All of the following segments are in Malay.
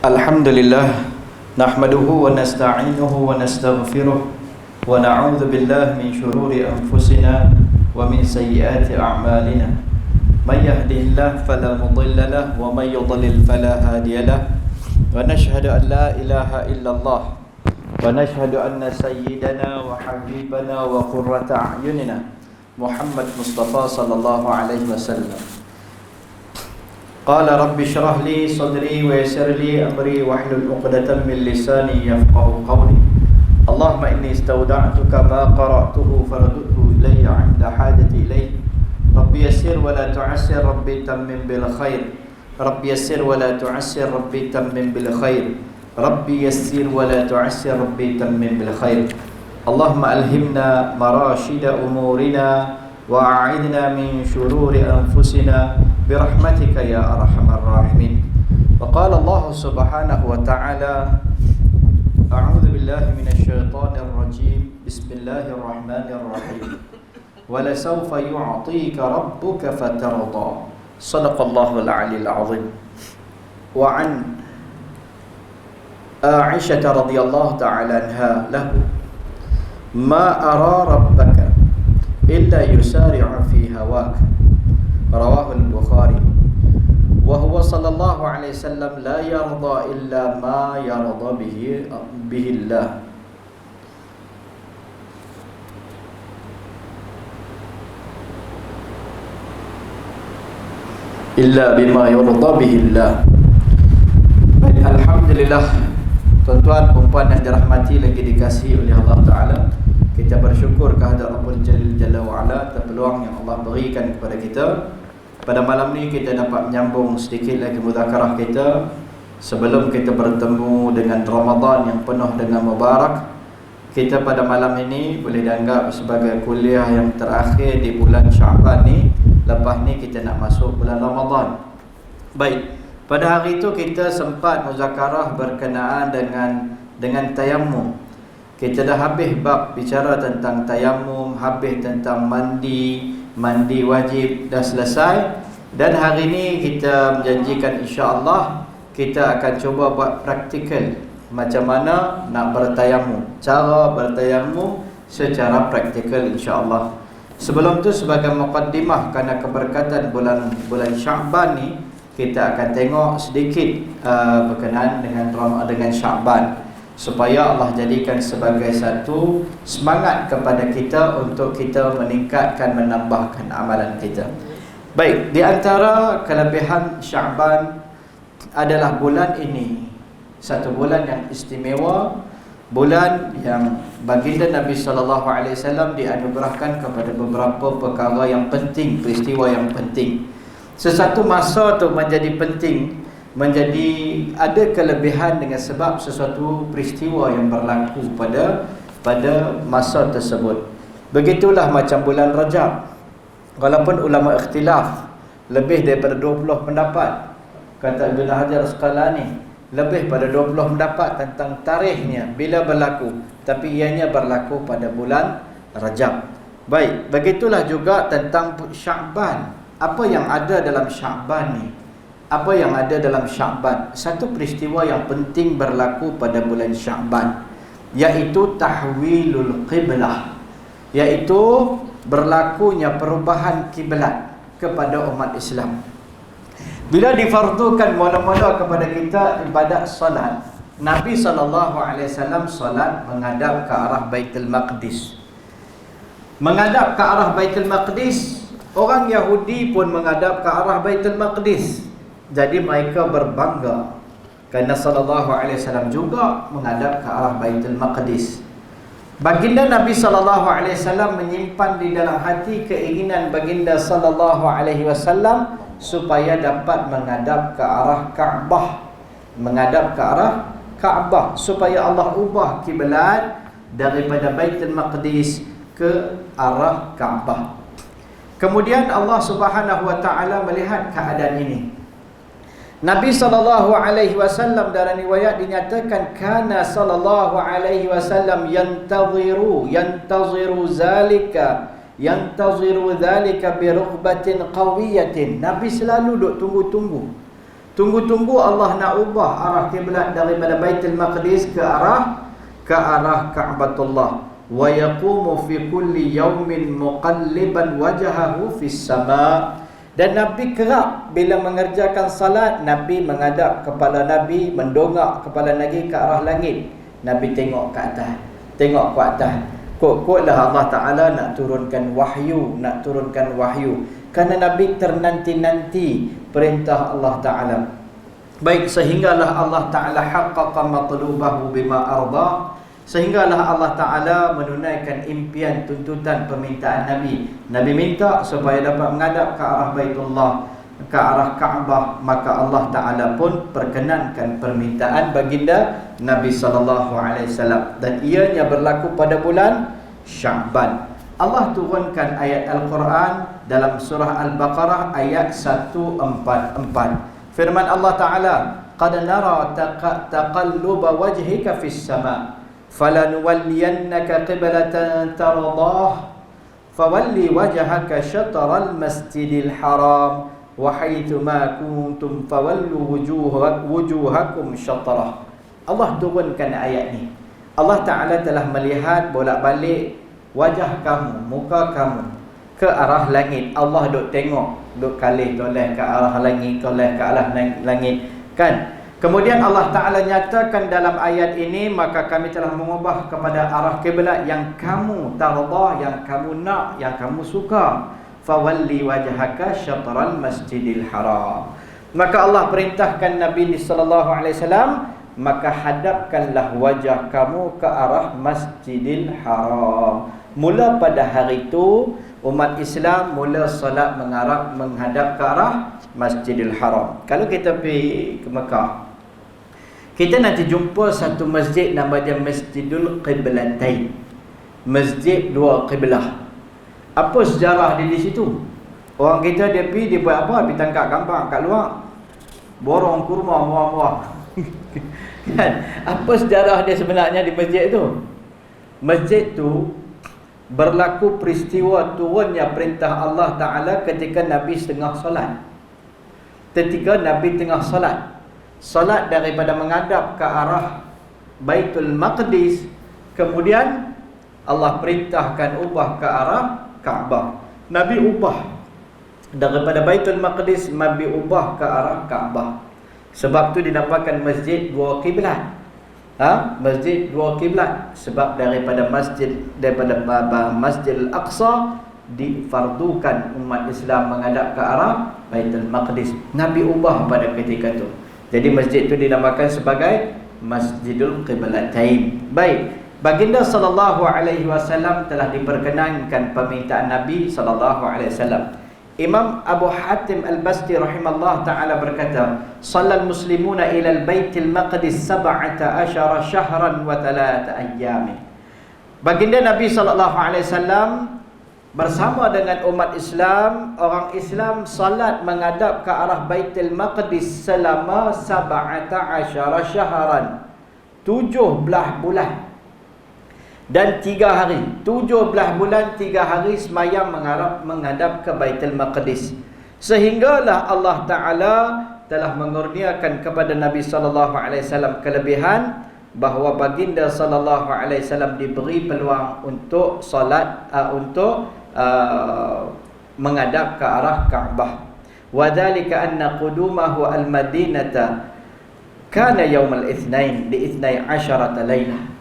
Alhamdulillah, nahmaduhu wa nasta'inuhu wa nastaghfiruh wa na'udzu billahi min shururi anfusina wa min sayyiati a'malina. May yahdihillahu fala mudilla lahu wa may yudlil fala hadiya lahu. Wa nashhadu an la ilaha illallah wa nashhadu anna sayyidana wa habibana wa qurrata a'yunina Muhammad Mustafa sallallahu alaihi wasallam. Qala rabbi shrah li sadri wa yassir li amri wahlul 'uqdatam min lisani yafqahu qawli. Allahumma inni istawda'tuka ma qara'tuhu faradduhu ilayya 'inda hajati ilayhi. Rabbi yassir wa la tu'assir, rabbi tammim bil khair. Rabbi yassir wa la tu'assir, rabbi tammim bil khair. Rabbi yassir wa la tu'assir, rabbi tammim bil khair. Allahumma alhimna marashida umurina wa a'idna min shururi anfusina birahmatika ya arhamar rahimin. Wa qala Allah subhanahu wa ta'ala, a'udzu billahi minasy syaithanir rajim. Bismillahirrahmanirrahim. Wa la sawfa yu'tika rabbuka fatarda. Shadaqallahul 'aliyyil 'azim. Wa an Aisyah radhiyallahu ta'ala anha lahu, ma ara rabbaka illa yusari'u fi hawak. Rawahu al-Bukhari. Wa huwa sallallahu alaihi wasallam la yarda illa ma yarda bihi Allah. Illa bima yarda bihi Allah. Alhamdulillah, tuan-tuan perempuan yang dirahmati lagi dikasihi oleh Allah Ta'ala, kita bersyukur kehadirat Rabbul Jalil Jalla wa'ala atas peluang yang Allah berikan kepada kita. Pada malam ni kita dapat menyambung sedikit lagi mudzakarah kita sebelum kita bertemu dengan Ramadan yang penuh dengan mubarak. Kita pada malam ini boleh dianggap sebagai kuliah yang terakhir di bulan Syaban ni. Lepas ni kita nak masuk bulan Ramadan. Baik, pada hari itu kita sempat muzakarah berkenaan dengan tayamum. Kita dah habis bab bicara tentang tayamum, habis tentang mandi wajib dah selesai. Dan hari ini kita menjanjikan insya-Allah kita akan cuba buat praktikal macam mana nak bertayamum, cara bertayamum secara praktikal insya-Allah. Sebelum tu sebagai mukaddimah kerana keberkatan bulan Syaban ni, kita akan tengok sedikit berkenaan dengan Syaban, supaya Allah jadikan sebagai satu semangat kepada kita untuk kita meningkatkan, menambahkan amalan kita. Baik, di antara kelebihan Syaban adalah bulan ini satu bulan yang istimewa, bulan yang baginda Nabi SAW dianugerahkan kepada beberapa perkara yang penting, peristiwa yang penting. Sesuatu masa tu menjadi penting, menjadi ada kelebihan dengan sebab sesuatu peristiwa yang berlaku pada masa tersebut. Begitulah macam bulan Rajab. Walaupun ulama ikhtilaf, lebih daripada 20 pendapat, kata Ibn Hajar Asqalani, lebih pada 20 pendapat tentang tarikhnya bila berlaku, tapi ianya berlaku pada bulan Rajab. Baik, begitulah juga tentang Syaban. Apa yang ada dalam Syaban ni? Apa yang ada dalam Syaban? Satu peristiwa yang penting berlaku pada bulan Syaban, iaitu tahwilul qiblah, iaitu berlakunya perubahan kiblat kepada umat Islam. Bila difardukan mula-mula kepada kita ibadat salat, Nabi SAW salat menghadap ke arah Baitul Maqdis. Menghadap ke arah Baitul Maqdis, orang Yahudi pun menghadap ke arah Baitul Maqdis. Jadi mereka berbangga kerana SAW juga menghadap ke arah Baitul Maqdis. Baginda Nabi SAW menyimpan di dalam hati keinginan baginda SAW supaya dapat menghadap ke arah Kaabah, menghadap ke arah Kaabah, supaya Allah ubah kiblat daripada Baitul Maqdis ke arah Kaabah. Kemudian Allah Subhanahu wa taala melihat keadaan ini. Nabi SAW dalam riwayat dinyatakan kana sallallahu alaihi wasallam yantaziru zalika bi rughbatin qawiyatin. Nabi selalu duk tunggu-tunggu Tunggu-tunggu Allah nak ubah arah kiblat daripada Baitul Maqdis ke arah Ka'batullah. Wa yaqumu fi kulli yawmin muqalliban wajhahu fis sama'. Dan Nabi kerap bila mengerjakan salat, Nabi menghadap kepala Nabi, mendongak kepala Nabi ke arah langit. Nabi tengok ke atas, tengok ke atas. Kok-koklah Allah Ta'ala nak turunkan wahyu, Kerana Nabi ternanti-nanti perintah Allah Ta'ala. Baik, sehinggalah Allah Ta'ala haqqaqa matlubahu bima arda. Sehinggalah Allah Ta'ala menunaikan impian, tuntutan, permintaan Nabi. Nabi minta supaya dapat menghadap ke arah Baitullah, ke arah Kaabah. Maka Allah Ta'ala pun perkenankan permintaan baginda Nabi SAW. Dan ianya berlaku pada bulan Sya'ban. Allah turunkan ayat Al-Quran dalam surah Al-Baqarah ayat 144. Firman Allah Ta'ala, "Qad nara taqalluba wajhika fis sama', falanuwalliyannaka qiblatan tardah, fawalli wajhaka syatral masjidil haram, wa haitsu ma kuntum fawallu wujuhakum syatrah." Allah turunkan ayat ni. Allah Ta'ala telah melihat bolak-balik wajah kamu, muka kamu ke arah langit. Allah duk tengok, duk kalih toleh ke arah langit, toleh ke arah langit, kan? Kemudian Allah Ta'ala nyatakan dalam ayat ini, maka kami telah mengubah kepada arah kiblat yang kamu tardah, yang kamu nak, yang kamu suka. Fawalli wajhaka syatral masjidil haram. Maka Allah perintahkan Nabi sallallahu alaihi wasallam, maka hadapkanlah wajah kamu ke arah Masjidil Haram. Mula pada hari itu umat Islam mula solat menghadap ke arah Masjidil Haram. Kalau kita pergi ke Mekah, kita nanti jumpa satu masjid nama dia Masjidul Qiblatain, masjid dua qiblah. Apa sejarah dia di situ? Orang kita dia pergi, dia buat apa? Pergi tangkap gambar kat luar, borong kurma murah-murah. Kan? Apa sejarah dia sebenarnya di masjid tu? Masjid tu berlaku peristiwa turunnya perintah Allah Ta'ala ketika Nabi setengah solat. Ketika Nabi tengah solat, solat daripada menghadap ke arah Baitul Maqdis, kemudian Allah perintahkan ubah ke arah Kaabah. Nabi ubah daripada Baitul Maqdis, Nabi ubah ke arah Kaabah. Sebab tu dinamakan masjid dua kiblat. Masjid dua kiblat sebab daripada Masjid Al-Aqsa difardukan umat Islam menghadap ke arah Baitul Maqdis. Nabi ubah pada ketika tu. Jadi masjid tu dinamakan sebagai Masjidul Qiblatain. Baik, baginda sallallahu alaihi wasallam telah diperkenankan permintaan Nabi sallallahu alaihi wasallam. Imam Abu Hatim Al-Basti rahimahullah ta'ala berkata, "Shallal muslimuna ila al-Baitil Maqdis 17 syahran wa 3 ayyam." Baginda Nabi sallallahu alaihi wasallam bersama dengan umat Islam, orang Islam salat menghadap ke arah Baitul Maqdis selama 17 syahran, 17 bulan dan 3 hari. 17 bulan 3 hari semayang menghadap ke Baitul Maqdis. Sehinggalah Allah Ta'ala telah mengurniakan kepada Nabi sallallahu alaihi wasallam kelebihan bahawa baginda sallallahu alaihi wasallam diberi peluang untuk solat, menghadap ke arah Kaabah. Wa dzalika anna qudumahu al-Madinata kana yaum al-Itsnain li 12 lailah.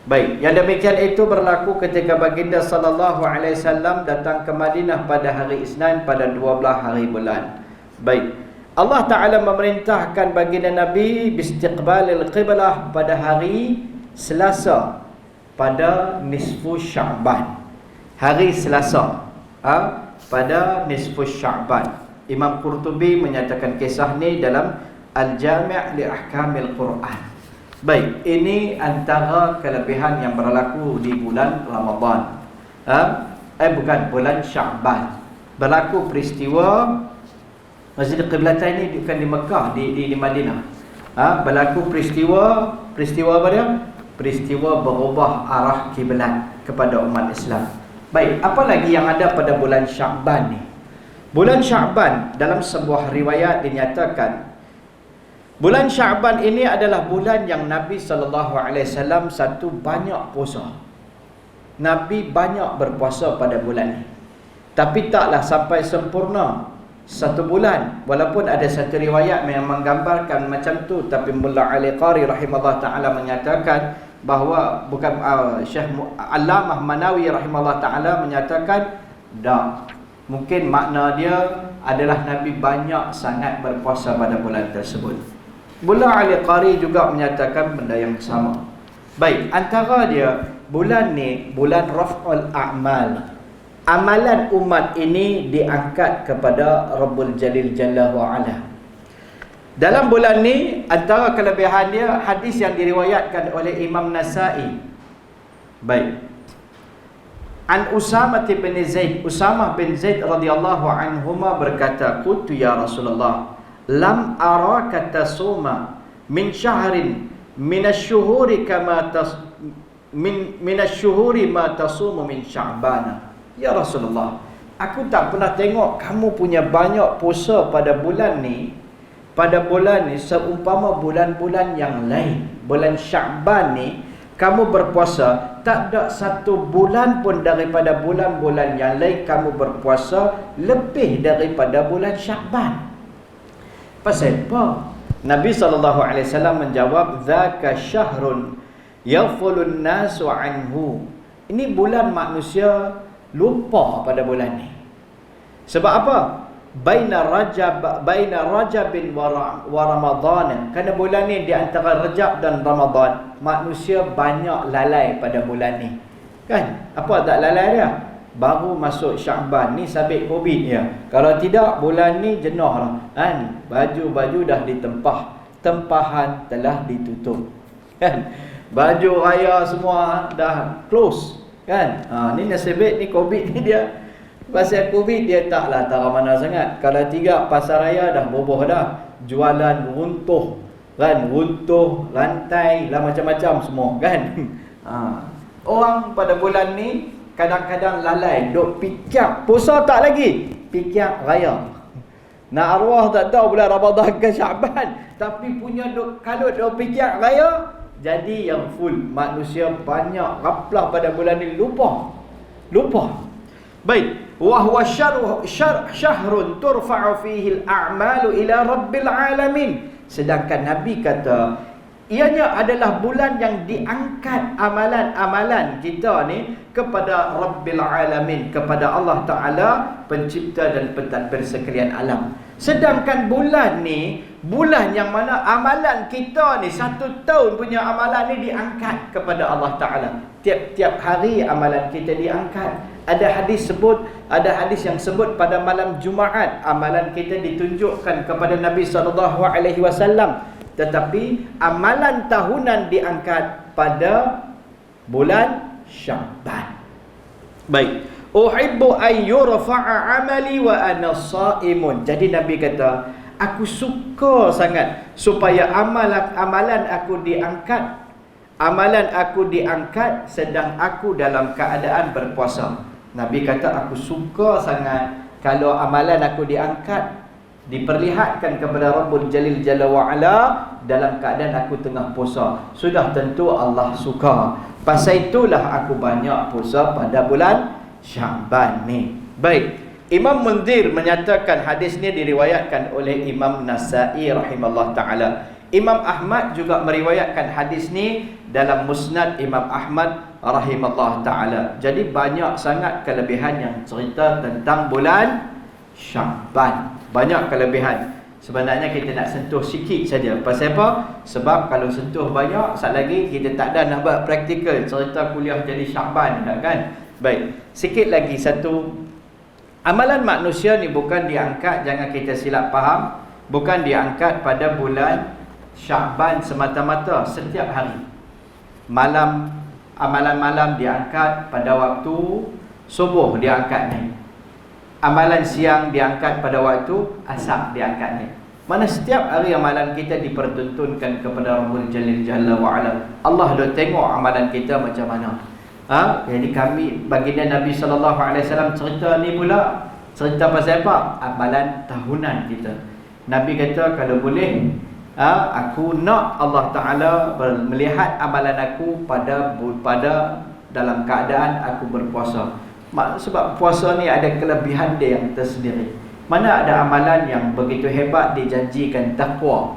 Baik, yang demikian itu berlaku ketika baginda sallallahu alaihi wasallam datang ke Madinah pada hari Isnin pada 12 hari bulan. Baik, Allah Ta'ala memerintahkan baginda Nabi bistiqbalil qiblah pada hari Selasa pada nisfu Sya'ban. Hari Selasa pada nisfu Sya'ban. Imam Qurtubi menyatakan kisah ni dalam Al-Jami' li Ahkamil Quran. Baik, ini antara kelebihan yang berlaku di bulan Ramadan. Bulan Sya'ban. Berlaku peristiwa Masjid Qiblatain ini bukan di Mekah, di Madinah. Berlaku peristiwa apa dia? Peristiwa berubah arah kiblat kepada umat Islam. Baik, apa lagi yang ada pada bulan Sya'ban ni? Bulan Sya'ban dalam sebuah riwayat dinyatakan Bulan Sya'ban ini adalah bulan yang Nabi SAW satu banyak puasa. Nabi banyak berpuasa pada bulan ini. Tapi taklah sampai sempurna satu bulan. Walaupun ada satu riwayat yang menggambarkan macam tu, tapi Mullah Ali Qari rahimahullah ta'ala menyatakan bahawa bukan Syekh Allamah Manawi rahimahullah ta'ala menyatakan dah, mungkin makna dia adalah Nabi banyak sangat berpuasa pada bulan tersebut. Mullah Ali Qari juga menyatakan benda yang sama. Baik, antara dia bulan ni bulan Raf'ul A'mal. Amalan umat ini diangkat kepada Rabbul Jalil Jalla wa Ala. Dalam bulan ni antara kelebihan dia hadis yang diriwayatkan oleh Imam Nasa'i. Baik. An Usamah bin Zaid, Usamah bin Zaid radhiyallahu anhuma berkata, "Qultu ya Rasulullah, lam araka tasuma min syahrin min asy-syuhuri kama min asy-syuhuri ma tasumu min Sya'ban." Ya Rasulullah, aku tak pernah tengok kamu punya banyak puasa pada bulan ni. Pada bulan ni seumpama bulan-bulan yang lain. Bulan Sya'ban ni kamu berpuasa, tak ada satu bulan pun daripada bulan-bulan yang lain kamu berpuasa lebih daripada bulan Sya'ban. Pasal apa? Nabi SAW menjawab, "Dzaka syahrun yaghfulun nasu anhu." Ini bulan manusia lupa pada bulan ni. Sebab apa? Baina Rajabin wa Ramadan. Kerana bulan ni di antara Rajab dan Ramadan, manusia banyak lalai pada bulan ni. Kan? Apa tak lalai dia? Baru masuk Sya'ban ni sabit Covid ya. Kalau tidak bulan ni jenuh lah. Kan? Baju-baju dah ditempah, tempahan telah ditutup. Kan? Baju raya semua dah close. Kan? Ni nasibit ni Covid ni dia. Pasal Covid dia taklah tara mana sangat. Kalau tiga pasar raya dah boboh dah. Jualan runtuh. Kan? Runtuh, lantai lah macam-macam semua. Kan? Orang pada bulan ni kadang-kadang lalai. Duk fikir puasa tak lagi. Fikir raya. Nak arwah tak tahu bulan Ramadan ke Sya'ban. Tapi punya kalau duk fikir raya, jadi yang full manusia banyak raplah pada bulan ni, lupa. Baik, wa huwa syahrun turfa'u fihi al-a'malu ila rabbil alamin. Sedangkan Nabi kata ianya adalah bulan yang diangkat amalan-amalan kita ni kepada Rabbil Alamin, kepada Allah Ta'ala, pencipta dan pentadbir sekalian alam. Sedangkan bulan ni, bulan yang mana amalan kita ni, 1 tahun punya amalan ni diangkat kepada Allah Ta'ala. Tiap-tiap hari amalan kita diangkat. Ada hadis yang sebut pada malam Jumaat amalan kita ditunjukkan kepada Nabi SAW. Tetapi amalan tahunan diangkat pada bulan Sya'ban. Baik. Uhibbu an yurfa'a amali wa ana sha'imun. Jadi Nabi kata, aku suka sangat supaya amalan aku diangkat. Amalan aku diangkat sedang aku dalam keadaan berpuasa. Nabi kata, aku suka sangat kalau amalan aku diangkat, diperlihatkan kepada Rabbul Jalil Jalla wa'ala dalam keadaan aku tengah puasa. Sudah tentu Allah suka. Pasal itulah aku banyak puasa pada bulan Sya'ban ni. Baik, Imam Munzir menyatakan hadis ni diriwayatkan oleh Imam Nasa'i rahimahullah ta'ala. Imam Ahmad juga meriwayatkan hadis ni dalam Musnad Imam Ahmad rahimahullah ta'ala. Jadi banyak sangat kelebihan yang cerita tentang bulan Sya'ban. Banyak kelebihan. Sebenarnya kita nak sentuh sikit saja. Pasal apa? Sebab kalau sentuh banyak, sekali lagi kita tak ada nak buat praktikal cerita kuliah jadi Sya'ban, kan? Baik, sikit lagi satu. Amalan manusia ni bukan diangkat, jangan kita silap faham, bukan diangkat pada bulan Sya'ban semata-mata setiap hari. Amalan malam diangkat pada waktu subuh, diangkat ni. Amalan siang diangkat pada waktu asar, diangkat ni. Mana setiap hari amalan kita dipertuntunkan kepada Rabbul Jalil Jalla wa'ala. Allah dah tengok amalan kita macam mana. Jadi kami, baginda Nabi SAW cerita ni pula, cerita pasal apa? Amalan tahunan kita. Nabi kata kalau boleh Aku nak Allah Ta'ala melihat amalan aku pada dalam keadaan aku berpuasa. Sebab puasa ni ada kelebihan dia yang tersendiri. Mana ada amalan yang begitu hebat dijanjikan takwa,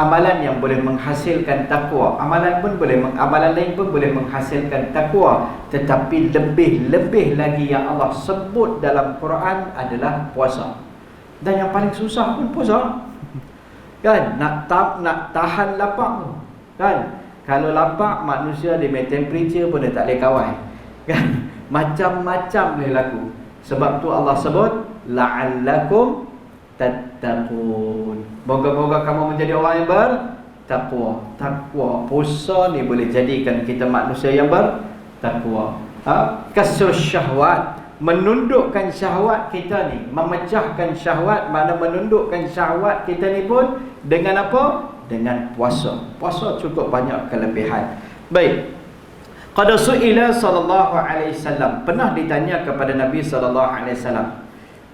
amalan yang boleh menghasilkan takwa, amalan lain pun boleh menghasilkan takwa, tetapi lebih lagi yang Allah sebut dalam Quran adalah puasa. Dan yang paling susah pun puasa. Kan, nak tahan lapar tu. Kan, kalau lapar manusia dia main temperature pun dia tak boleh kawal. Kan, macam-macam boleh laku. Sebab tu Allah sebut la'allakum tattaqun. Moga-moga kamu menjadi orang yang bertakwa. Takwa, puasa ni boleh jadikan kita manusia yang bertakwa. Kasur syahwat, menundukkan syahwat kita ni, memecahkan syahwat. Mana menundukkan syahwat kita ni pun dengan apa? Dengan puasa. Puasa cukup banyak kelebihan. Baik. Qad su'ila sallallahu alaihi wasallam, pernah ditanya kepada Nabi sallallahu alaihi wasallam,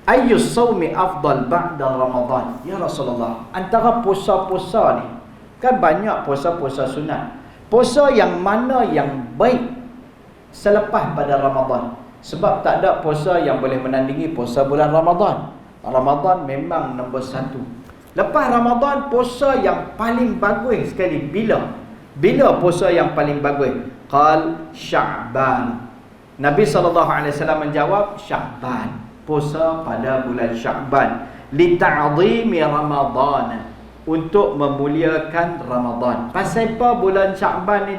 ayyus sawmi afdal ba'da Ramadan? Ya Rasulullah, antara puasa-puasa ni, kan banyak puasa-puasa sunat, puasa yang mana yang baik selepas pada Ramadan? Sebab tak ada puasa yang boleh menandingi puasa bulan Ramadan. Ramadan memang nombor satu. Lepas Ramadan, puasa yang paling bagus sekali bila puasa yang paling bagus? Qal Sya'ban. Nabi SAW menjawab Sya'ban, puasa pada bulan Sya'ban, li ta'zimi Ramadan, untuk memuliakan Ramadan. Pasal apa bulan Sya'ban ni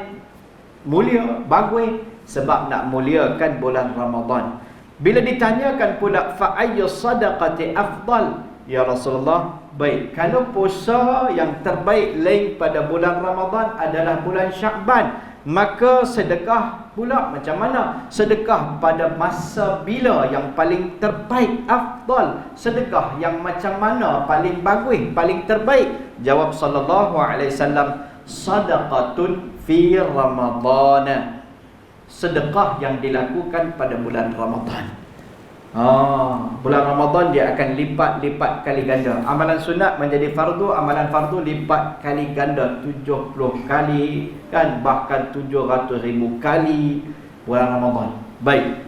mulia, bagus? Sebab nak muliakan bulan Ramadan. Bila ditanyakan pula fa ayyu sadaqati afdal, ya Rasulullah, baik, kalau puasa yang terbaik lain pada bulan Ramadan adalah bulan Sya'ban, maka sedekah pula macam mana? Sedekah pada masa bila yang paling terbaik, afdal? Sedekah yang macam mana paling bagus, paling terbaik? Jawab sallallahu alaihi wasallam, sadaqatun fi Ramadhan, sedekah yang dilakukan pada bulan Ramadan. Bulan Ramadan dia akan lipat kali ganda. Amalan sunat menjadi fardu, amalan fardu lipat kali ganda 70 kali, kan, bahkan 700,000 kali bulan Ramadan. Baik,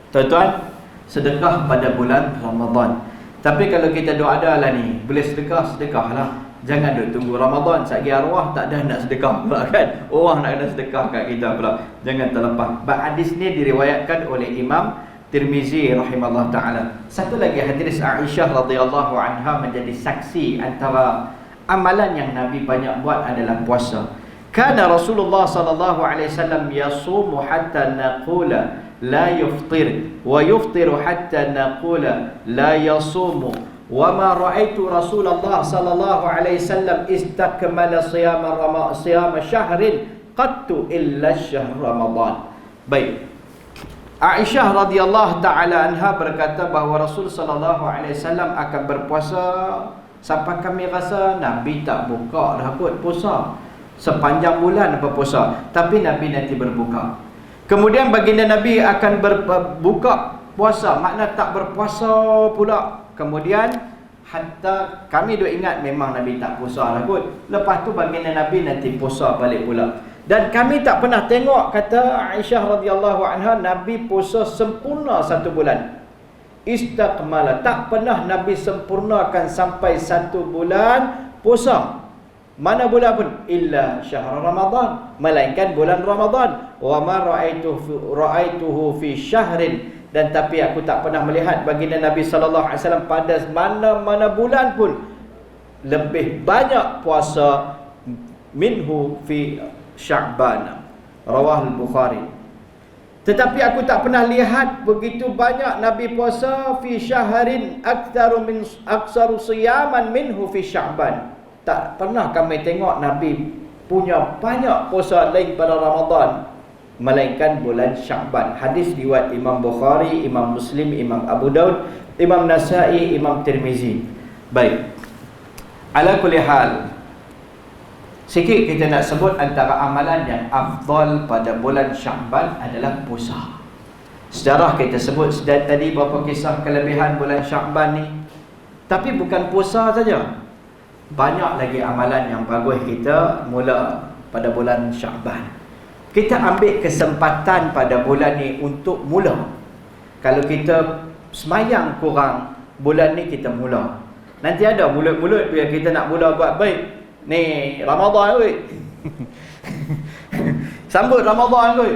tuan-tuan, sedekah pada bulan Ramadan. Tapi kalau kita doa lah ni, boleh sedekahlah. Jangan duk tunggu Ramadan, satgi arwah tak ada nak sedekah pula, kan. Orang nak kena sedekah kat kita pula. Jangan terlepas. Hadis ni diriwayatkan oleh Imam Tirmizi rahimahullah ta'ala. Satu lagi hadis Aisyah radhiyallahu anha menjadi saksi antara amalan yang Nabi banyak buat adalah puasa. Kana Rasulullah sallallahu alaihi wasallam yasumu hatta naqula la yuftir, wa yuftiru hatta naqula la yasumu, wa ma ra'aitu Rasulullah sallallahu alaihi wasallam istakmala siyama syahrin qattu illa syahr Ramadan. Baik, Aisyah radhiyallahu ta'ala anha berkata bahawa Rasul sallallahu alaihi wasallam akan berpuasa sampai kami rasa Nabi tak buka dah kot puasa. Sepanjang bulan apa puasa, tapi Nabi nanti berbuka. Kemudian baginda Nabi akan berbuka puasa, makna tak berpuasa pula. Kemudian hatta kami duk ingat memang Nabi tak puasa lah kot. Lepas tu baginda Nabi nanti puasa balik pula. Dan kami tak pernah tengok, kata Aisyah radhiyallahu anha, Nabi puasa sempurna satu bulan. Istakmala, tak pernah Nabi sempurnakan sampai satu bulan puasa. Mana bulan pun, illa syahr Ramadan, melainkan bulan Ramadan. Wa ma ra'aituhu fi syahrin, dan tapi aku tak pernah melihat baginda Nabi sallallahu alaihi wasallam pada mana-mana bulan pun lebih banyak puasa minhu fi Sya'ban, rawah al-Bukhari. Tetapi aku tak pernah lihat begitu banyak Nabi puasa fi syahrin aktsaru siyaman minhu fi Sya'ban. Tak pernah kami tengok Nabi punya banyak puasa lain pada Ramadan melainkan bulan Sya'ban. Hadis riwayat Imam Bukhari, Imam Muslim, Imam Abu Daud, Imam Nasa'i, Imam Tirmizi. Baik, ala kulli hal, sikit kita nak sebut antara amalan yang afdal pada bulan Sya'ban adalah puasa. Sejarah kita sebut tadi beberapa kisah kelebihan bulan Sya'ban ni. Tapi bukan puasa saja. banyak lagi amalan yang bagus kita mula pada bulan Syaban. Kita ambil kesempatan pada bulan ni untuk mula. Kalau kita semayang kurang, bulan ni kita mula. Nanti ada mulut-mulut yang kita nak mula buat baik. Ni Ramadan kot. Sambut Ramadan kot.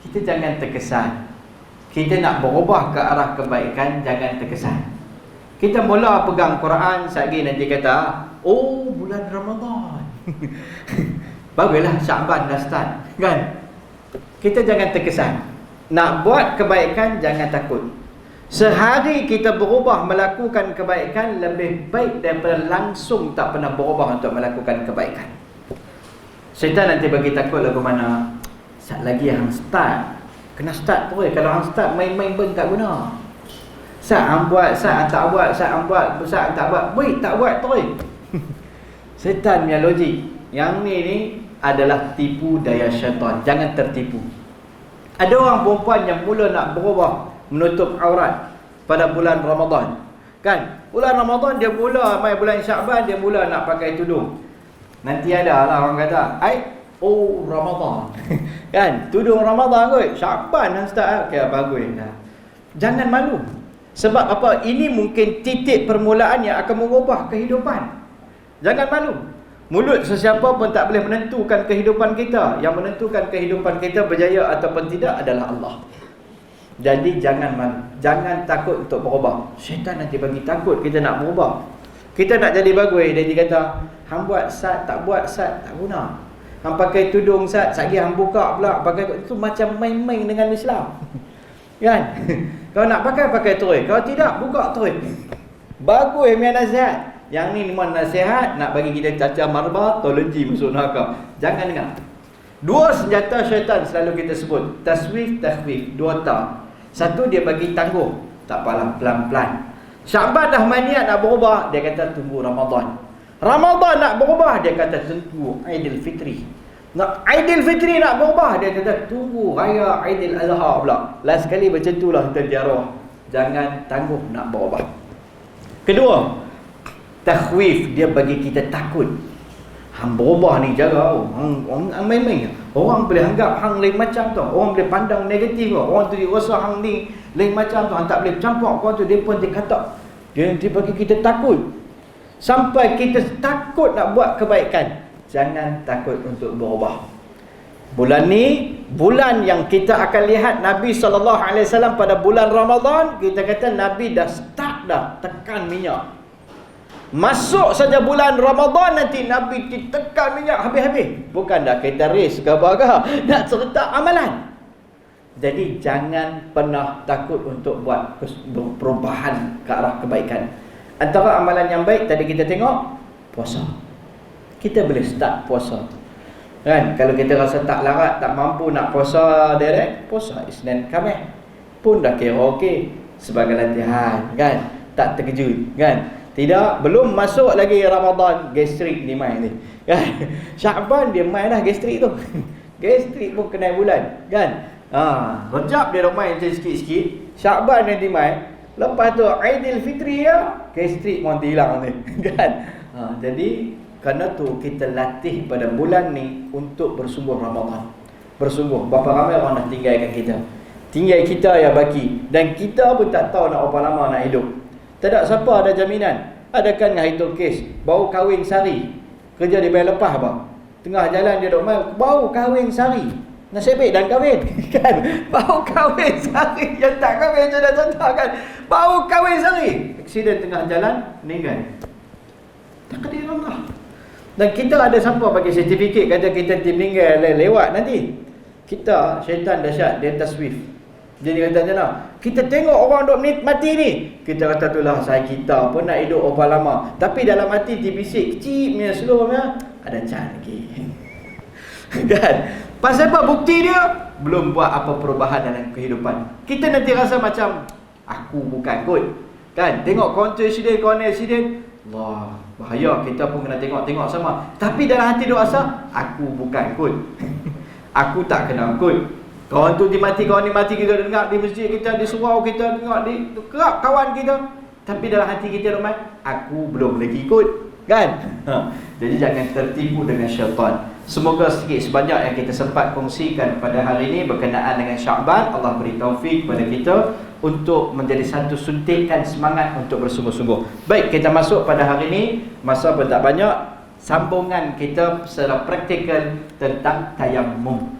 Kita jangan terkesan. Kita nak berubah ke arah kebaikan, jangan terkesan. Kita mula pegang Quran, sekali nanti kata, oh bulan Ramadan. Baguslah, Syaban dah start, kan? Kita jangan terkesan. Nak buat kebaikan, jangan takut. Sehari kita berubah melakukan kebaikan lebih baik daripada langsung tak pernah berubah untuk melakukan kebaikan. Syaitan nanti bagi takut lagu mana? Sat lagi hang start. Kena start terus. Kalau hang start main-main pun tak guna. Sat hang buat, sat hang tak buat, sat hang buat, sat hang tak buat. Wait, tak buat terus. Syaitan punya logik. Yang ni adalah tipu daya syaitan. Jangan tertipu. Ada orang perempuan yang mula nak berubah menutup aurat pada bulan Ramadan, kan? Bulan Ramadan dia mula, mai bulan Syaban dia mula nak pakai tudung. Nanti ada lah orang kata, oh Ramadan. Kan? Tudung Ramadan kot. Syaban dah start. Okay, bagus dah. Jangan malu. Sebab apa? Ini mungkin titik permulaan yang akan mengubah kehidupan. Jangan malu. Mulut sesiapa pun tak boleh menentukan kehidupan kita. Yang menentukan kehidupan kita berjaya ataupun tidak adalah Allah. Jadi jangan malu. Jangan takut untuk berubah. Syaitan nanti bagi takut kita nak berubah. Kita nak jadi bagus, dia kata, hang buat sat, tak buat sat, tak guna. Hang pakai tudung sat, sat lagi hang buka pula pakai, itu macam main-main dengan Islam. Kan? Kau nak pakai terus. Kalau tidak, buka terus. Bagus punya nasihat. Yang ni memang nasihat nak bagi kita caca marba, teologi masuk neraka. Jangan dengar. Dua senjata syaitan selalu kita sebut. Taswif, takhwif. Dua tak. Satu dia bagi tangguh. Tak apalah, pelan-pelan. Syaban dah maniat nak berubah, dia kata tunggu Ramadan. Ramadan nak berubah, dia kata tunggu Aidilfitri. Nak Aidilfitri nak berubah, dia kata tunggu Raya Aidil Adha pula. Last sekali macam itulah tertiara. Jangan tangguh nak berubah. Kedua, takhwif, dia bagi kita takut. Hang berubah ni jaga, hang main-main. Orang boleh anggap hang lain macam tu. Orang boleh pandang negatif tu. Orang tu dia rasa hang ni lain macam tu. Hang tak boleh campur kau tu. Dia pun dia kata. Dia bagi kita takut. Sampai kita takut nak buat kebaikan. Jangan takut untuk berubah. Bulan ni, bulan yang kita akan lihat Nabi SAW pada bulan Ramadan. Kita kata Nabi dah start dah tekan minyak. Masuk saja bulan Ramadan nanti Nabi ditekan minyak habis-habis. Bukan dah kita race ke apa-apa, nak serta amalan. Jadi jangan pernah takut untuk buat perubahan ke arah kebaikan. Antara amalan yang baik tadi kita tengok, puasa. Kita boleh start puasa. Kan? Kalau kita rasa tak larat, tak mampu nak puasa direct, puasa Isnin Khamis pun dah kira okey sebagai latihan, kan? Tak terkejut, kan? Tidak, belum masuk lagi Ramadan, gastrik ni main ni. Kan? Syaban dia main dah gastrik tu. Gastrik pun kena bulan, kan? Rejab dia dah main macam sikit-sikit. Syaban dia main. Lepas tu Aidilfitri ya, gastrik pun hilang ni. Kan? Jadi kerana tu kita latih pada bulan ni untuk bersungguh Ramadan. Bersungguh. Berapa ramai orang nak tinggalkan kita. Tinggal kita ya baki. Dan kita pun tak tahu nak berapa lama nak hidup. Tak ada siapa ada jaminan. Ada kan dengan itu kes, baru kahwin sehari, kerja dia bayar lepas apa? Tengah jalan dia duk main, baru kahwin sehari. Nasib baik dan kahwin. Kan? Baru kahwin sehari. Yang tak kahwin je dah contoh kan. Baru kahwin sehari. Aksiden tengah jalan, meninggal. Takdir Allah. Dan kita ada siapa bagi sertifikat kata kita meninggal lewat nanti. Kita, syaitan dahsyat, dia taswif. Jadi kata macam mana? Kita tengok orang duk mati ni. Kita kata itulah saya kita pun nak hidup berapa lama. Tapi dalam hati dibisik kecil punya slow punya ada chance lagi. Kan? Pasal apa? Bukti dia belum buat apa perubahan dalam kehidupan. Kita nanti rasa macam aku bukan kot. Kan? Tengok counter accident. Wah, bahaya, kita pun kena tengok-tengok sama. Tapi dalam hati dia rasa aku bukan kot. Aku tak kena kot. Kawan tu dimati, kawan ni mati, kita dengar di masjid kita, di surau kita, dengar di kerap kawan kita. Tapi dalam hati kita rumah, aku belum lagi ikut. Kan? Jadi jangan tertipu dengan syaitan. Semoga sedikit sebanyak yang kita sempat kongsikan pada hari ini berkenaan dengan Syaban, Allah beri taufik kepada kita untuk menjadi satu suntikan semangat untuk bersungguh-sungguh. Baik, kita masuk pada hari ini. Masa pun tak banyak. Sambungan kita secara praktikal tentang tayammum.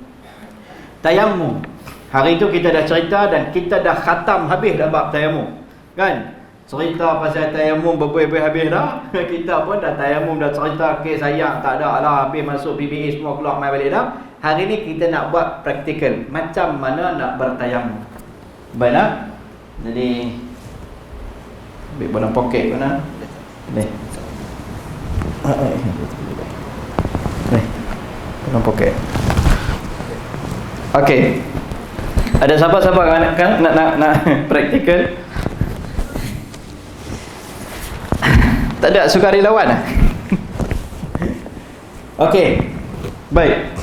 Tayammum. Hari itu kita dah cerita dan kita dah khatam habis dah bab tayammum. Kan? Cerita pasal tayammum berbuih-buih habis dah. Kita pun dah tayammum, dah cerita kes sayang tak ada lah, habis masuk PBA semua keluar mai balik dah. Hari ni kita nak buat praktikal macam mana nak bertayammum. Baik tak? Jadi ambil dalam poket mana? Ni. Ni. Dalam poket. Okey. Ada siapa-siapa nak praktikal? Tak ada sukarelawan lah. Okey. Baik.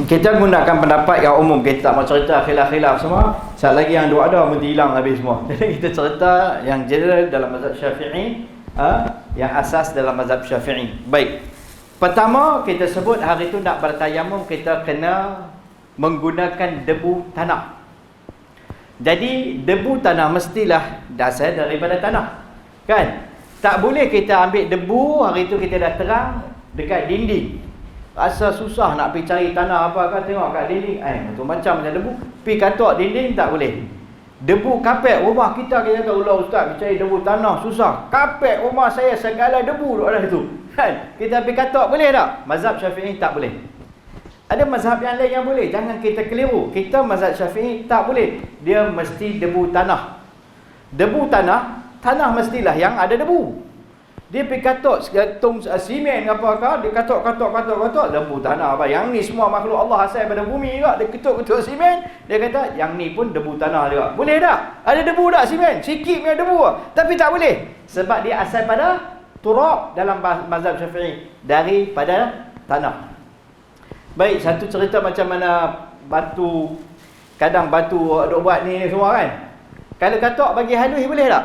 Kita gunakan pendapat yang umum. Kita tak mau cerita khilaf-khilaf semua. Sekali lagi yang dua ada mesti hilang habis semua. Jadi kita cerita yang general dalam mazhab Syafi'i, yang asas dalam mazhab Syafi'i. Baik. Pertama kita sebut hari itu nak bertayamum, kita kena menggunakan debu tanah. Jadi debu tanah mestilah dasar daripada tanah. Kan? Tak boleh kita ambil debu, hari itu kita dah terang dekat dinding. Rasa susah nak pergi cari tanah apa kan, tengok kat dinding, macam-macam macam debu. Pergi katok dinding tak boleh. Debu kapek rumah kita kata Allah ustaz, pergi cari debu tanah susah. Kapek rumah saya segala debu duk ada situ. Kan? Kita pergi katok boleh tak? Mazhab Syafi'i tak boleh. Ada mazhab yang lain yang boleh. Jangan kita keliru. Kita mazhab Syafi'i tak boleh. Dia mesti debu tanah. Debu tanah, tanah mestilah yang ada debu. Dia pergi katok tong simen apa-apa, dia katok debu tanah apa. Yang ni semua makhluk Allah asal daripada bumi juga. Dia ketuk-ketuk simen, dia kata yang ni pun debu tanah juga. Boleh tak? Ada debu tak simen? Sikit punya debu. Tapi tak boleh. Sebab dia asal pada turab dalam mazhab Syafi'i, daripada tanah. Baik, satu cerita macam mana batu, kadang batu duk buat ni semua kan. Kalau katok bagi halus boleh tak?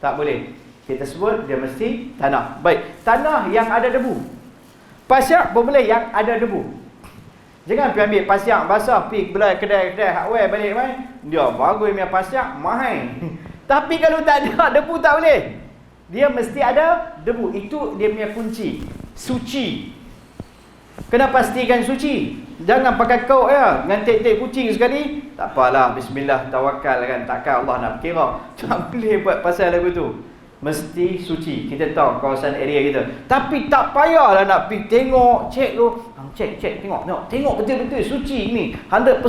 Tak boleh. Kita sebut dia mesti tanah. Baik, tanah yang ada debu. Pasyak pun boleh yang ada debu. Jangan pergi ambil pasyak basah, pergi belai kedai-kedai hardware balik mai. Dia bagus punya pasyak mahal. Tapi kalau tak ada debu tak boleh. Dia mesti ada debu. Itu dia punya kunci. Suci. Kena pastikan suci. Jangan pakai kau ya, dengan tek-tek kucing sekali. Tak apalah, bismillah, tawakal kan. Takkan Allah nak kira. Tak boleh buat pasal lagu tu. Mesti suci. Kita tahu kawasan area kita. Tapi tak payahlah nak pergi tengok, cek tu. Cek, tengok betul-betul suci ni 100%.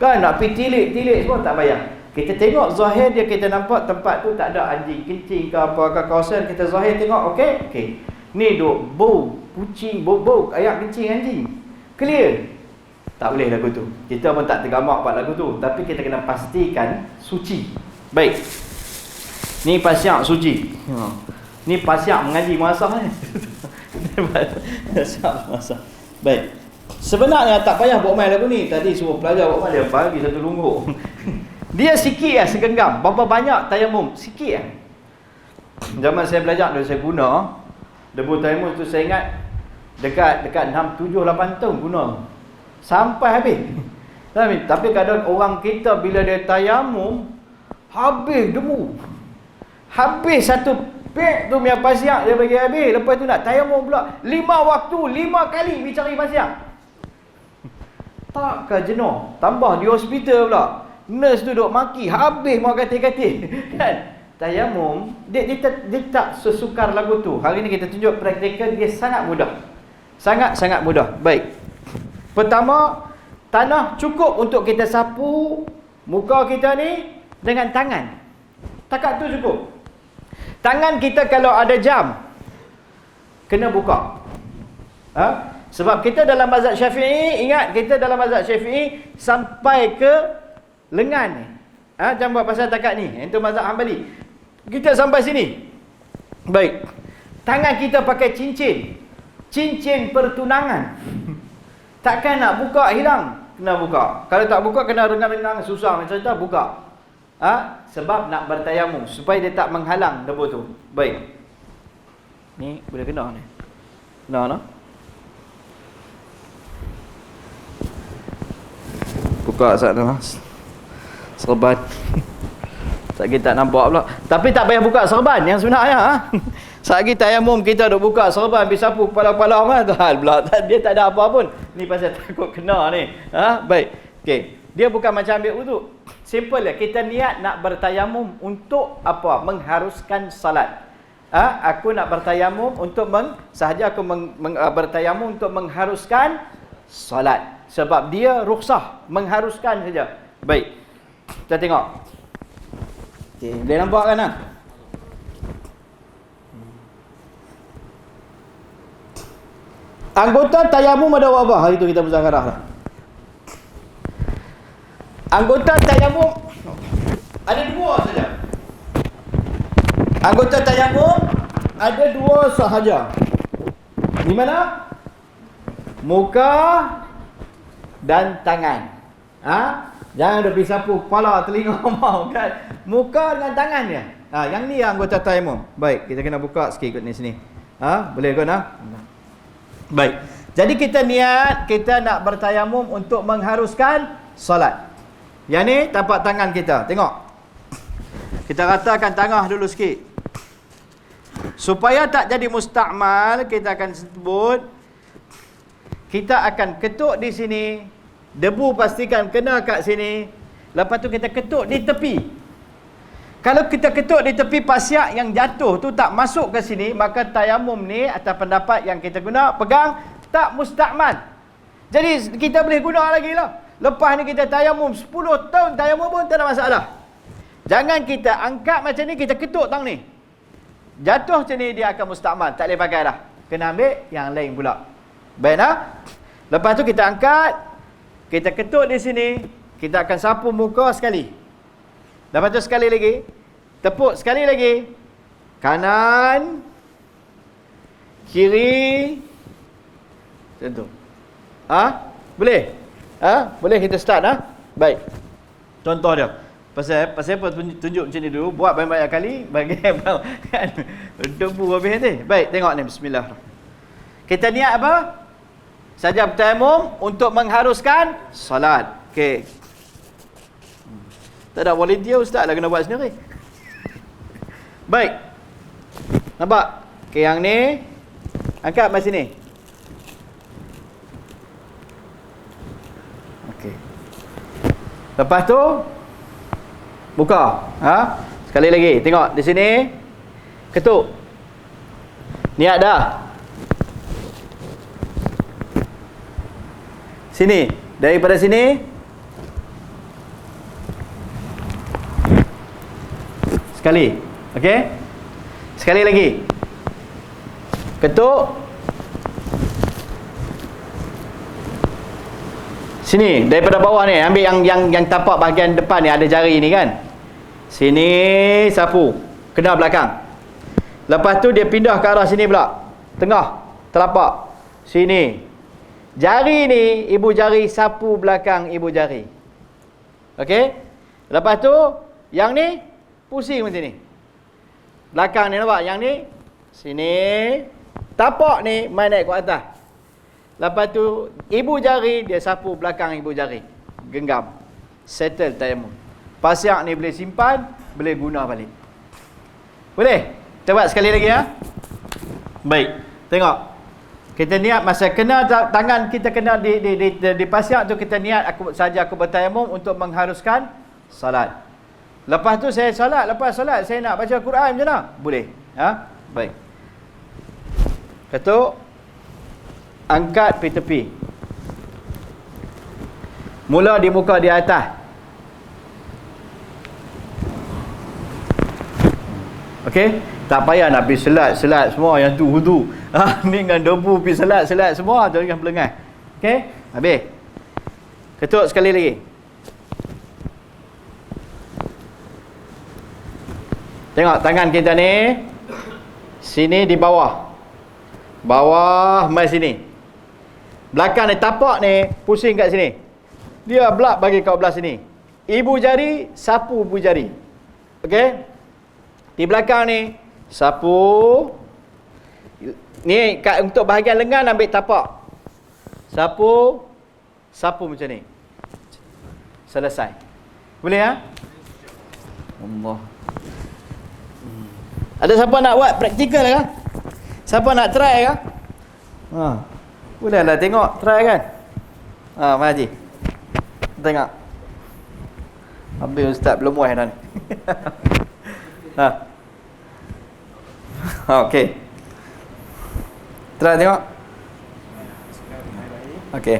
Kan nak pergi tilik semua tak payah. Kita tengok zahir dia, kita nampak tempat tu tak ada anjing kencing ke apa ke kawasan, kita zahir tengok okey. Ni duk bau kucing, bau ayak kencing anjing. Clear. Tak boleh lagu tu. Kita pun tak tergamak buat lagu tu, tapi kita kena pastikan suci. Baik. Ni pasyak suci. Ni pasyak mengaji muasah ni. Pasyak muasah. Baik. Sebenarnya tak payah buat main lagu ni. Tadi suruh pelajar buat main, dia bagi satu lungguk. Dia sikit lah segenggam. Berapa banyak tayamum? Sikit lah. Zaman saya belajar dulu saya guna debu tayamum tu, saya ingat dekat 6, 7, 8 tahun guna sampai habis. Tapi kadang orang kita bila dia tayamum habis debu. Habis satu pek tu punya pasyak dia bagi habis. Lepas tu nak tayamum pula 5 waktu, 5 kali pergi cari pasyak. Takkan jenuh. Tambah di hospital pula, nurse tu duk maki, habis mau katil-katil. Kan? Tayamum dia tak sesukar lagu tu. Hari ni kita tunjuk praktikal, dia sangat mudah. Sangat-sangat mudah. Baik. Pertama, tanah cukup untuk kita sapu muka kita ni dengan tangan. Takat tu cukup. Tangan kita kalau ada jam kena buka. Sebab kita dalam mazhab Syafi'i, ingat kita dalam mazhab Syafi'i sampai ke lengan ni. Jangan buat pasal takat ni. Itu mazhab Hanbali. Kita sampai sini. Baik. Tangan kita pakai cincin. Cincin pertunangan. Takkan nak buka hilang. Kena buka. Kalau tak buka kena rengang-rengang, susah macam cerita buka. Sebab nak bertayamum supaya dia tak menghalang debu tu. Baik. Ni boleh kena ni. Kena no? Buka sana. Serban. Satgi tak nampak pula. Tapi tak payah buka serban yang sebenarnya. Ha? Satgi tayamum kita duk buka serban habis sapu kepala-kepala mana tu hal pula. Dia tak ada apa pun. Ni pasal takut kena ni. Ha? Baik. Okey. Dia bukan macam ambil wuduk. Simple je. Kita niat nak bertayamum untuk apa? Mengharuskan salat. Ha? Aku nak bertayamum untuk sahaja aku bertayamum untuk mengharuskan salat. Sebab dia rukhsah mengharuskan saja. Baik. Kita tengok. Okey, boleh nampak kan ah? Anggota tayamum ada apa? Hari tu kita muzakarah lah. Anggota tayamum ada dua saja. Anggota tayamum ada dua sahaja. Di mana? Muka dan tangan. Ha? Jangan duk pergi sapu kepala, telinga mau kan. Muka dengan tangan dia. Ha, yang ni anggota tayamum. Baik, kita kena buka sikit kat ni sini. Ha, boleh kan ah? Baik. Jadi kita niat kita nak bertayamum untuk mengharuskan solat. Yang ni tapak tangan kita. Tengok. Kita ratakan tangan dulu sikit. Supaya tak jadi mustakmal, kita akan sebut kita akan ketuk di sini. Debu pastikan kena kat sini. Lepas tu kita ketuk di tepi. Kalau kita ketuk di tepi pasiak yang jatuh tu tak masuk ke sini, maka tayamum ni atas pendapat yang kita guna pegang tak mustakmal. Jadi kita boleh guna lagi lah. Lepas ni kita tayamum 10 tahun tayamum pun tak ada masalah. Jangan kita angkat macam ni, kita ketuk tang ni. Jatuh macam ni dia akan mustakmal, tak boleh pakai dah. Kena ambil yang lain pula. Baik dah? Lepas tu kita angkat, kita ketuk di sini, kita akan sapu muka sekali. Lepas tu sekali lagi, tepuk sekali lagi. Kanan, kiri, macam tu. Ha? Boleh? Ha? Boleh kita start ha? Baik. Contoh dia. Pasal apa tunjuk macam ni dulu, buat banyak-banyak kali bagi kan. Debu habis nanti. Baik, tengok ni bismillah. Kita niat apa? Saja bertayamum untuk mengharuskan salat. Okey. Tak ada volunteer ustaz lah kena buat sendiri. Baik. Nampak? Okey, yang ni angkat mai sini. Okey. Lepas tu buka. Ha? Sekali lagi. Tengok di sini. Ketuk. Niat dah. Sini. Daripada sini. Sekali. Okey? Sekali lagi. Ketuk. Sini, daripada bawah ni, ambil yang tapak bahagian depan ni ada jari ni kan. Sini sapu, kena belakang. Lepas tu dia pindah ke arah sini pula. Tengah, telapak. Sini. Jari ni, ibu jari sapu belakang ibu jari. Okey? Lepas tu yang ni pusing macam ni. Belakang ni nampak, yang ni sini. Tapak ni mai naik ke atas. Lepas tu ibu jari dia sapu belakang ibu jari. Genggam. Settle tayamum. Pasiak ni boleh simpan, boleh guna balik. Boleh? Kita buat sekali lagi ya. Baik. Tengok. Kita niat masa kena tangan kita kena di pasiak tu, kita niat aku bertayamum untuk mengharuskan salat. Lepas tu saya salat, lepas salat saya nak baca Quran macam mana? Boleh. Ha? Baik. Ketuk. Angkat pergi tepi. Mula di muka di atas. Okey? Tak payah nak pergi selat semua yang tu wudu. Ha, ni dengan debu pergi selat semua tu dengan pelengan. Okey? Habis. Ketuk sekali lagi. Tengok tangan kita ni. Sini di bawah. Bawah mai sini. Belakang ni tapak ni pusing kat sini. Dia belak bagi kau belah sini. Ibu jari sapu ibu jari. Okey? Di belakang ni sapu. Ni untuk bahagian lengan ambil tapak. Sapu macam ni. Selesai. Boleh ya? Allah. Ada siapa nak buat praktikal ke? Siapa nak try ke? Bolehlah tengok, try kan? Mari Haji. Tengok. Habis ustaz belum muai dah ni. Okey. Try tengok. Okey.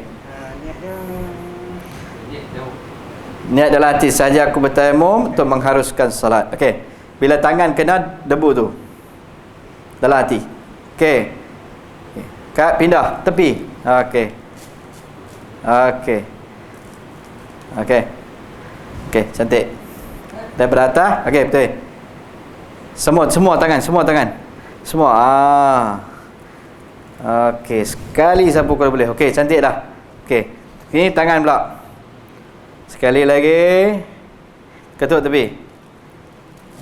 Niat dalam hati saja aku bertayamum untuk mengharuskan salat. Okey. Bila tangan kena debu tu dalam hati. Okey. Kat pindah tepi. Okey. Okey. Okey. Okey, cantik. Daripada atas. Okey, betul. Semua tangan. Semua. Okey, sekali sapu kalau boleh. Okey, cantik dah. Okey. Ini tangan pula. Sekali lagi. Ketuk tepi.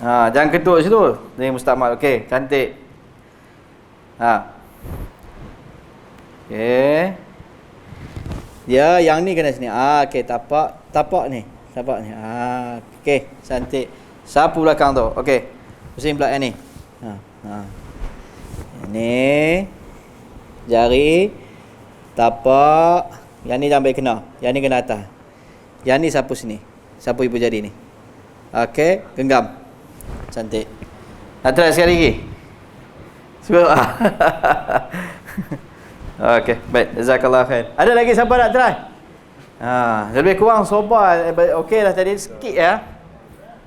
Jangan ketuk situ. Ini mustakmal. Okey, cantik. Okey. Ya, yang ni kena sini. Okey, tapak ni. Okey, cantik. Sapu belakang tu. Okey. Pusing pula yang ni. Ini jari, tapak. Yang ni sampai kena. Yang ni kena atas. Yang ni sapu sini. Sapu ibu jari ni. Okey, genggam. Cantik. Nak try sekali lagi? Sebab okey, baik. Jazakallah khair. Ada lagi siapa nak try? Lebih kurang sobat. Okey dah tadi sikit ya.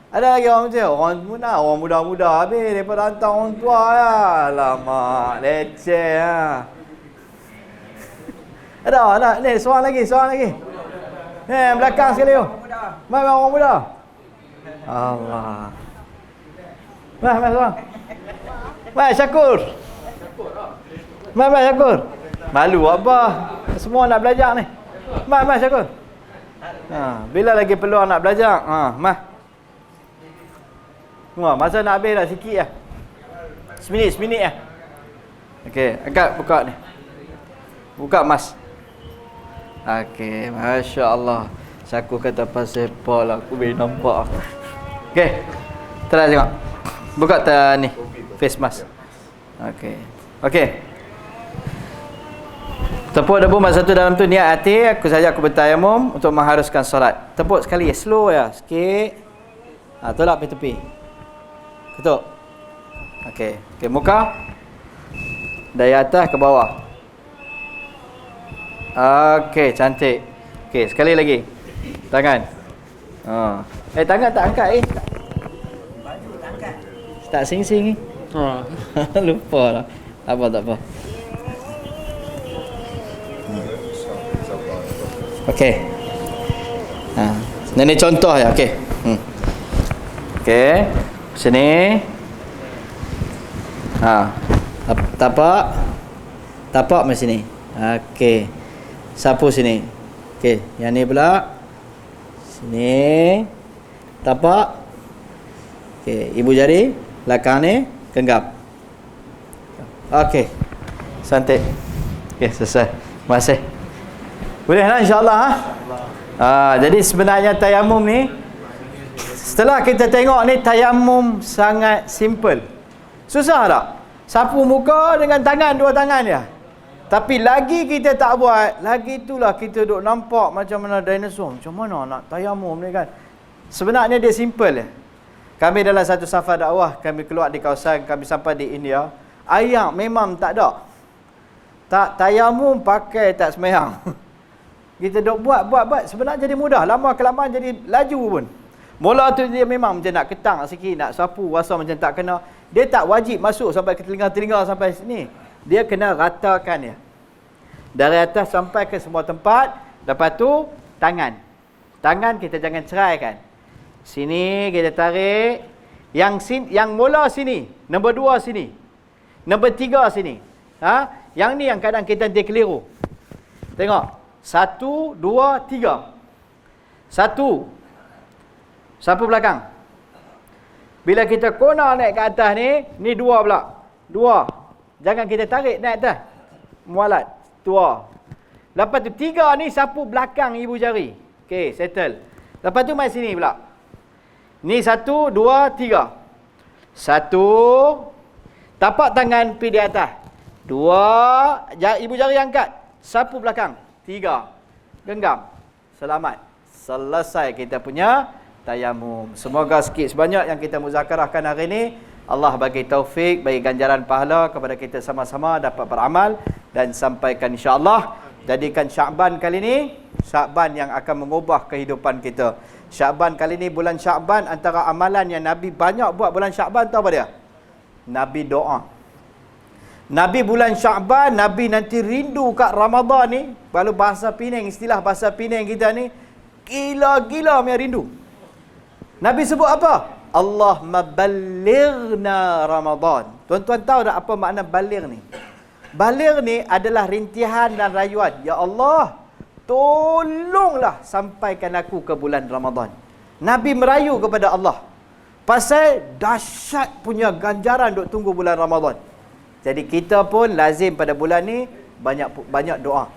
Ada lagi orang macam orang muda habis daripada hantar orang tua ya. Alamak, leceh ya. Ada ni seorang lagi. Belakang sekali tu. Mai orang muda. Allah. Mai seorang. Mai Syakur. Mai Syakur. Malu apa? Semua nak belajar ni. Mai Syakur. Bila lagi peluang nak belajar? Mai. Masa nak habis dah sikit lah. Seminit lah. Okey, angkat buka ni. Buka mas. Okey, Masya Allah. Syakur kata pasal pol aku boleh nampak. Okey. Try tengok. Buka ni face mask. Okey. Tepuk debu masa satu dalam tu niat hati aku saja aku bertayamum untuk mengharuskan solat. Tepuk sekali slow ya, sikit. Tolak pergi tepi. Ketuk. Okey, muka dari atas ke bawah. Okey, cantik. Okey, sekali lagi. Tangan. Tangan tak angkat tak sing-sing ni. Lupa lah. Tak apa. Okey. Ini contoh ya. Okey. Okey. Sini. Tapak macam sini. Okey. Sapu sini. Okey, yang ni pula. Sini. Tapak. Okey, ibu jari belakang ni genggam. Okey. Cantik. Okey, selesai. Terima kasih. Bolehlah insya-Allah jadi sebenarnya tayamum ni setelah kita tengok ni tayamum sangat simple. Susah tak? Sapu muka dengan dua tangan dia. Tapi lagi kita tak buat, lagi itulah kita duk nampak macam mana dinosaur. Macam mana nak tayamum ni kan? Sebenarnya dia simple. Kami dalam satu safar dakwah, kami keluar di kawasan, kami sampai di India. Air memang tak ada. Tak tayamum pakai tak sembahyang. Kita duk buat sebenarnya jadi mudah. Lama kelamaan jadi laju pun. Mula tu dia memang macam nak ketang sikit, nak sapu rasa macam tak kena. Dia tak wajib masuk sampai ke telinga-telinga sampai sini. Dia kena ratakan dia. Dari atas sampai ke semua tempat. Lepas tu tangan. Tangan kita jangan ceraikan. Sini kita tarik. Yang mula sini, nombor 2 sini. Nombor 3 sini. Yang ni yang kadang kita keliru. Tengok. 1, 2, 3. 1. Sapu belakang. Bila kita kona naik ke atas ni 2 pula. 2. Jangan kita tarik naik atas. Mualat. Tua. Lepas tu 3 ni sapu belakang ibu jari. Okey, settle. Lepas tu mai sini pula. Ni 1, 2, 3. 1. Tapak tangan pergi di atas. 2. Ibu jari angkat. Sapu belakang. 3. Genggam. Selamat. Selesai kita punya tayamum. Semoga sikit sebanyak yang kita muzakarahkan hari ini, Allah bagi taufik, bagi ganjaran pahala kepada kita sama-sama dapat beramal dan sampaikan insya-Allah. Jadikan Syaban kali ini Syaban yang akan mengubah kehidupan kita. Syaban kali ini, bulan Syaban, antara amalan yang Nabi banyak buat bulan Syaban tahu apa dia? Nabi doa. Nabi bulan Syaban, Nabi nanti rindu kat Ramadan ni. Kalau bahasa Penang, istilah bahasa Penang kita ni, gila-gila punya rindu. Nabi sebut apa? Allahumma ballighna Ramadan. Tuan-tuan tahu tak apa makna baligh ni? Baligh ni adalah rintihan dan rayuan. Ya Allah, tolonglah sampaikan aku ke bulan Ramadan. Nabi merayu kepada Allah. Pasal dahsyat punya ganjaran duk tunggu bulan Ramadan. Jadi kita pun lazim pada bulan ni banyak doa.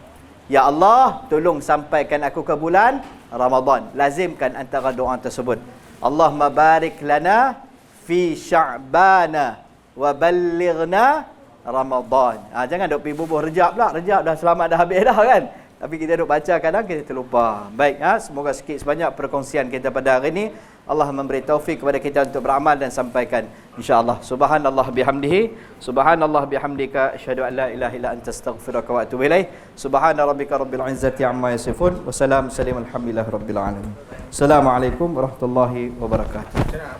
Ya Allah, tolong sampaikan aku ke bulan Ramadan. Lazimkan antara doa tersebut. Allahumma barik lana fi Sya'bana wa ballighna Ramadan. Jangan duk pergi bubuh Rejab pula. Rejab dah selamat dah habis dah kan. Tapi kita duk baca kadang kita terlupa. Baik, semoga sikit sebanyak perkongsian kita pada hari ini Allah memberi taufik kepada kita untuk beramal dan sampaikan insya-Allah. Subhanallah bihamdihi, subhanallah bihamdika, asyhadu an la ilaha illa anta, astaghfiruka wa atubu ilaih. Subhana rabbika rabbil izzati amma yasifun. Wassalam, alhamdulillahi rabbil alamin. Assalamualaikum warahmatullahi wabarakatuh.